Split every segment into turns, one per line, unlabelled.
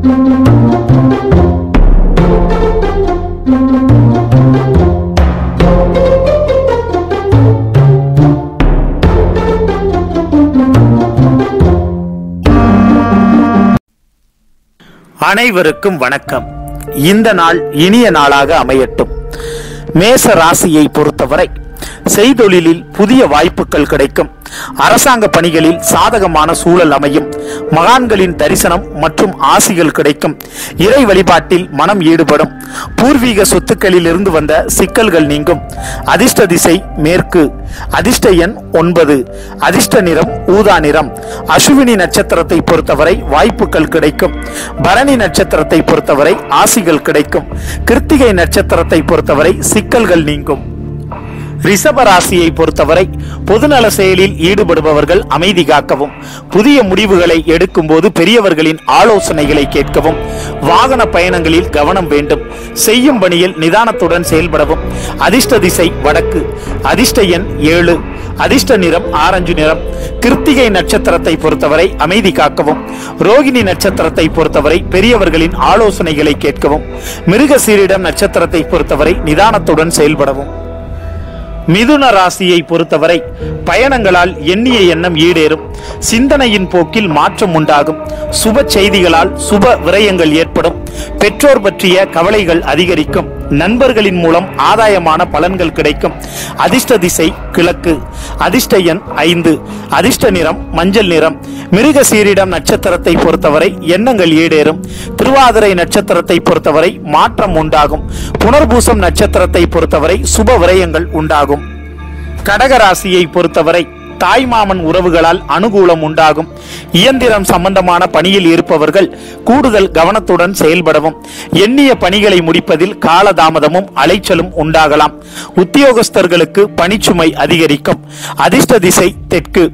அனைவருக்கும் வணக்கம். இந்த நாள் இனிய நாளாக அமையட்டும். மேச ராசியை பொறுத்தவரை செய்தொழிலில் புதிய வாய்ப்புகள் கிடைக்கும். அரசாங்க பணிகளில் சாதகமான சூழல் அமையும். மகான்களின் தரிசனம் மற்றும் ஆசிகள் கிடைக்கும். இறை வழிபாட்டில் மனம் ஈடுபடும். பூர்வீக சொத்துக்களில் இருந்து வந்த சிக்கல்கள் நீங்கும். அதிர்ஷ்ட திசை மேற்கு. அதிர்ஷ்ட எண் 9. அதிர்ஷ்ட நிறம் ஊதா நிறம். அசுவினி நட்சத்திரத்தை பொறுத்தவரை வாய்ப்புகள் கிடைக்கும். பரணி நட்சத்திரத்தை பொறுத்தவரை ஆசிகள் கிடைக்கும். கிருத்திகை நட்சத்திரத்தை பொறுத்தவரை சிக்கல்கள் நீங்கும். ரிஷப ராசியை பொறுத்தவரை பொதுநல செயலில் ஈடுபடுபவர்கள் அமைதி காக்கவும், புதிய முடிவுகளை எடுக்கும் போது பெரியவர்களின் ஆலோசனைகளை கேட்கவும், வாகன பயணங்களில் கவனம் வேண்டும். செய்யும் பணியில் நிதானத்துடன் செயல்படவும். அதிர்ஷ்ட திசை வடக்கு. அதிர்ஷ்ட எண் 7. அதிர்ஷ்ட நிறம் ஆரஞ்சு நிறம். கிருத்திகை நட்சத்திரத்தை பொறுத்தவரை அமைதி காக்கவும். ரோகிணி நட்சத்திரத்தை பொறுத்தவரை பெரியவர்களின் ஆலோசனைகளை கேட்கவும். மிருகசீரிடம் நட்சத்திரத்தை பொறுத்தவரை நிதானத்துடன் செயல்படவும். மிதுன ராசியை பொறுத்தவரை பயணங்களால் எண்ணிய எண்ணம் ஈடேறும். சிந்தனையின் போக்கில் மாற்றம் உண்டாகும். சுப செய்திகளால் சுப விரயங்கள் ஏற்படும். பெற்றோர் பற்றிய கவலைகள் அதிகரிக்கும். நண்பர்களின் மூலம் ஆதாயமான பலன்கள் கிடைக்கும். அதிர்ஷ்ட திசை கிழக்கு. அதிர்ஷ்ட எண் 5. அதிர்ஷ்ட நிறம் மஞ்சள் நிறம். மிருகசீரிடம் நட்சத்திரத்தை பொறுத்தவரை எண்ணங்கள் ஈடேறும். திருவாதிரை நட்சத்திரத்தை பொறுத்தவரை மாற்றம் உண்டாகும். புனர்பூசம் நட்சத்திரத்தை பொறுத்தவரை சுப விரயங்கள் உண்டாகும். கடகராசியை பொறுத்தவரை தாய்மாமன் உறவுகளால் அனுகூலம் உண்டாகும். இயந்திரம் சம்பந்தமான பணியில் இருப்பவர்கள் கூடுதல் கவனத்துடன் செயல்படவும். எண்ணிய பணிகளை முடிப்பதில் காலதாமதமும் அலைச்சலும் உண்டாகலாம். உத்தியோகஸ்தர்களுக்கு பணிச்சுமை அதிகரிக்கும். அதிர்ஷ்ட திசை தெற்கு.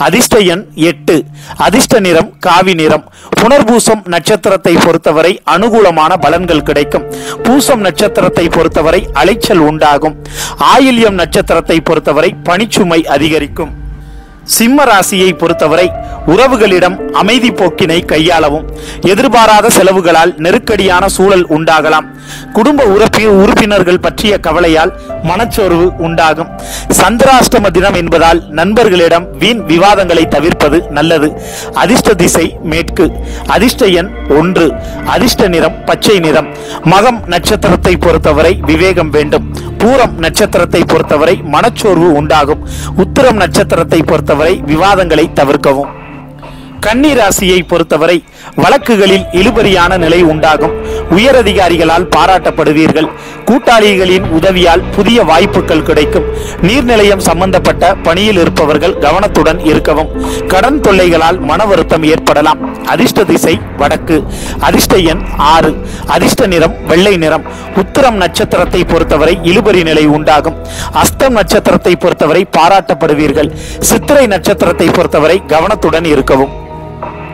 அதிர்ஷ்ட எண் 8. அதிர்ஷ்ட நிறம் காவி நிறம். புனர்பூசம் நட்சத்திரத்தை பொறுத்தவரை அனுகூலமான பலன்கள் கிடைக்கும். பூசம் நட்சத்திரத்தை பொறுத்தவரை அலைச்சல் உண்டாகும். ஆயில்யம் நட்சத்திரத்தை பொறுத்தவரை பணிச்சுமை அதிகரிக்கும். சிம்ம ராசியை பொறுத்தவரை உறவுகளிடம் அமைதி போக்கினை கையாளவும். எதிர்பாராத செலவுகளால் நெருக்கடியான சூழல் உண்டாகலாம். குடும்ப உறுப்பினர்கள் பற்றிய கவலையால் மனச்சோர்வு உண்டாகும். சந்திராஷ்டம தினம் என்பதால் நண்பர்களிடம் வீண் விவாதங்களை தவிர்ப்பது நல்லது. அதிர்ஷ்ட திசை மேற்கு. அதிர்ஷ்ட எண் 1. அதிர்ஷ்ட நிறம் பச்சை நிறம். மகம் நட்சத்திரத்தை பொறுத்தவரை விவேகம் வேண்டும். பூரம் நட்சத்திரத்தை பொறுத்தவரை மனச்சோர்வு உண்டாகும். உத்திரம் நட்சத்திரத்தை பொறுத்தவரை விவாதங்களை தவிர்க்கவும். கன்னி ராசியை பொறுத்தவரை வழக்குகளில் இழுபறியான நிலை உண்டாகும். உயரதிகாரிகளால் பாராட்டப்படுவீர்கள். கூட்டாளிகளின் உதவியால் புதிய வாய்ப்புகள் கிடைக்கும். நீர்நிலையம் சம்பந்தப்பட்ட பணியில் இருப்பவர்கள் கவனத்துடன் இருக்கவும். கடன் தொல்லைகளால் மன வருத்தம் ஏற்படலாம். அதிர்ஷ்ட திசை வடக்கு. அதிர்ஷ்ட எண் 6. அதிர்ஷ்ட நிறம் வெள்ளை நிறம். உத்திரம் நட்சத்திரத்தை பொறுத்தவரை இழுபறி நிலை உண்டாகும். அஸ்தம் நட்சத்திரத்தை பொறுத்தவரை பாராட்டப்படுவீர்கள். சித்திரை நட்சத்திரத்தை பொறுத்தவரை கவனத்துடன் இருக்கவும்.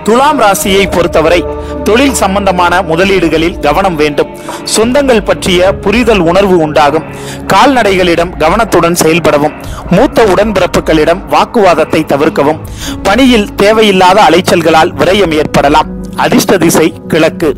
துலாம் ராசியை பொறுத்தவரை தொழில் சம்பந்தமான முதலீடுகளில் கவனம் வேண்டும். சொந்தங்கள் பற்றிய புரிதல் உணர்வு உண்டாகும். கால்நடைகளிடம் கவனத்துடன் செயல்படவும். மூத்த உடன்பிறப்புகளிடம் வாக்குவாதத்தை தவிர்க்கவும். பணியில் தேவையில்லாத அலைச்சல்களால் விரயம் ஏற்படலாம். அதிர்ஷ்ட திசை கிழக்கு.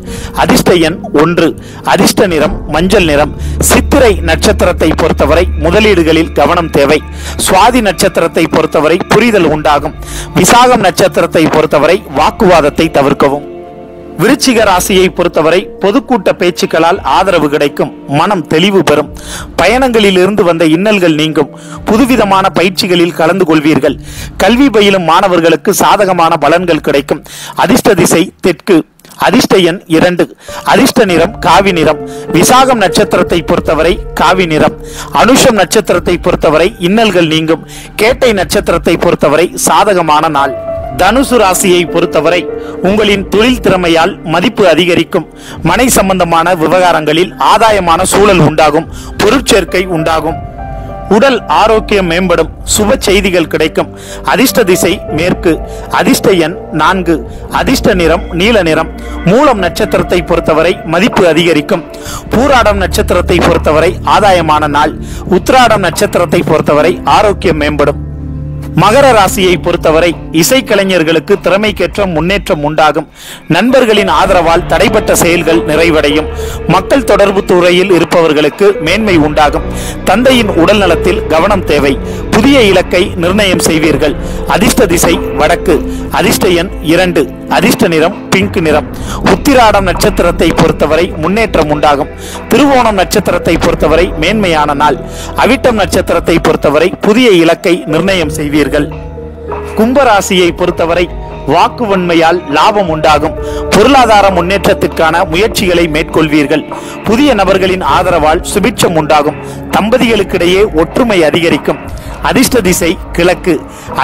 அதிர்ஷ்ட எண் 1. அதிர்ஷ்ட நிறம் மஞ்சள் நிறம். சித்திரை நட்சத்திரத்தை பொறுத்தவரை முதலீடுகளில் கவனம் தேவை. சுவாதி நட்சத்திரத்தை பொறுத்தவரை புரிதல் உண்டாகும். விசாகம் நட்சத்திரத்தை பொறுத்தவரை வாக்குவாதத்தை தவிர்க்கவும். விருச்சிக ராசியை பொறுத்தவரை பொதுக்கூட்ட பேச்சுக்களால் ஆதரவு கிடைக்கும். மனம் தெளிவு பெறும். பயணங்களில் இருந்து வந்த இன்னல்கள் நீங்கும். புதுவிதமான பயிற்சிகளில் கலந்து கொள்வீர்கள். கல்வி பயிலும் மாணவர்களுக்கு சாதகமான பலன்கள் கிடைக்கும். அதிர்ஷ்ட திசை தெற்கு. அதிர்ஷ்ட எண் 2. அதிர்ஷ்ட நிறம் காவி நிறம். விசாகம் நட்சத்திரத்தை பொறுத்தவரை காவி நிறம். அனுஷம் நட்சத்திரத்தை பொறுத்தவரை இன்னல்கள் நீங்கும். கேட்டை நட்சத்திரத்தை பொறுத்தவரை சாதகமான நாள். தனுசு ராசியை பொறுத்தவரை உங்களின் தொழில் திறமையால் மதிப்பு அதிகரிக்கும். மனை சம்பந்தமான விவகாரங்களில் ஆதாயமான சூழல் உண்டாகும். பொருட்சேர்க்கை உண்டாகும். உடல் ஆரோக்கியம் மேம்படும். சுப செய்திகள் கிடைக்கும். அதிர்ஷ்ட திசை மேற்கு. அதிர்ஷ்ட எண் 4. அதிர்ஷ்ட நிறம் நீல நிறம். மூலம் நட்சத்திரத்தை பொறுத்தவரை மதிப்பு அதிகரிக்கும். பூராடம் நட்சத்திரத்தை பொறுத்தவரை ஆதாயமான நாள். உத்திராடம் நட்சத்திரத்தை பொறுத்தவரை ஆரோக்கியம் மேம்படும். மகர ராசியை பொறுத்தவரை இசைக்கலைஞர்களுக்கு திறமைக்கேற்ற முன்னேற்றம் உண்டாகும். நண்பர்களின் ஆதரவால் தடைப்பட்ட செயல்கள் நிறைவடையும். மக்கள் தொடர்பு துறையில் இருப்பவர்களுக்கு மேன்மை உண்டாகும். தந்தையின் உடல் நலத்தில் கவனம் தேவை. புதிய இலக்கை நிர்ணயம் செய்வீர்கள். அதிர்ஷ்ட திசை வடக்கு. அதிர்ஷ்ட எண் 2. அதிர்ஷ்ட நிறம் பிங்க் நிறம். உத்திராடம் நட்சத்திரத்தை பொறுத்தவரை முன்னேற்றம் உண்டாகும். திருவோணம் நட்சத்திரத்தை பொறுத்தவரை மேன்மையான நாள். அவிட்டம் நட்சத்திரத்தை பொறுத்தவரை புதிய இலக்கை நிர்ணயம் செய்வீர்கள். கும்பராசியை பொறுத்தவரை வாக்குவன்மையால் லாபம் உண்டாகும். பொருளாதார முன்னேற்றத்திற்கான முயற்சிகளை மேற்கொள்வீர்கள். புதிய நபர்களின் ஆதரவால் சுபிட்சம் உண்டாகும். தம்பதிகளுக்கிடையே ஒற்றுமை அதிகரிக்கும். அதிர்ஷ்ட திசை கிழக்கு.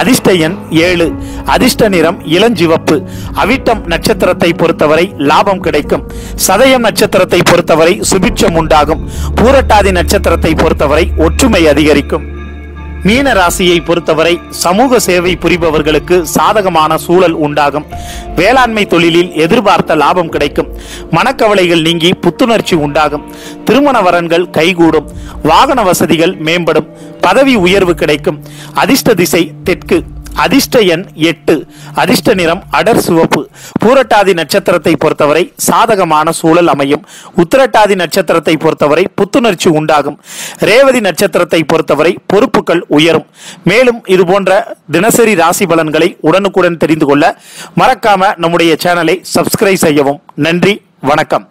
அதிர்ஷ்ட எண் 7. அதிர்ஷ்ட நிறம் இளஞ்சிவப்பு. அவிட்டம் நட்சத்திரத்தை பொறுத்தவரை லாபம் கிடைக்கும். சதயம் நட்சத்திரத்தை பொறுத்தவரை சுபிட்சம் உண்டாகும். பூரட்டாதி நட்சத்திரத்தை பொறுத்தவரை ஒற்றுமை அதிகரிக்கும். மீன ராசியை பொறுத்தவரை சமூக சேவை புரிபவர்களுக்கு சாதகமான சூழல் உண்டாகும். வேளாண்மை தொழிலில் எதிர்பார்த்த லாபம் கிடைக்கும். மனக்கவலைகள் நீங்கி புத்துணர்ச்சி உண்டாகும். திருமண வரன்கள் கைகூடும். வாகன வசதிகள் மேம்படும். பதவி உயர்வு கிடைக்கும். அதிர்ஷ்ட திசை தெற்கு. அதிர்ஷ்ட எண் 8. அதிர்ஷ்ட நிறம் அடர் சிவப்பு. பூரட்டாதி நட்சத்திரத்தை பொறுத்தவரை சாதகமான சூழல் அமையும். உத்திரட்டாதி நட்சத்திரத்தை பொறுத்தவரை புத்துணர்ச்சி உண்டாகும். ரேவதி நட்சத்திரத்தை பொறுத்தவரை பொறுப்புகள் உயரும். மேலும் இது போன்ற தினசரி ராசி பலன்களை உடனுக்குடன் தெரிந்து கொள்ள மறக்காம நம்முடைய சேனலை சப்ஸ்கிரைப் செய்யவும். நன்றி, வணக்கம்.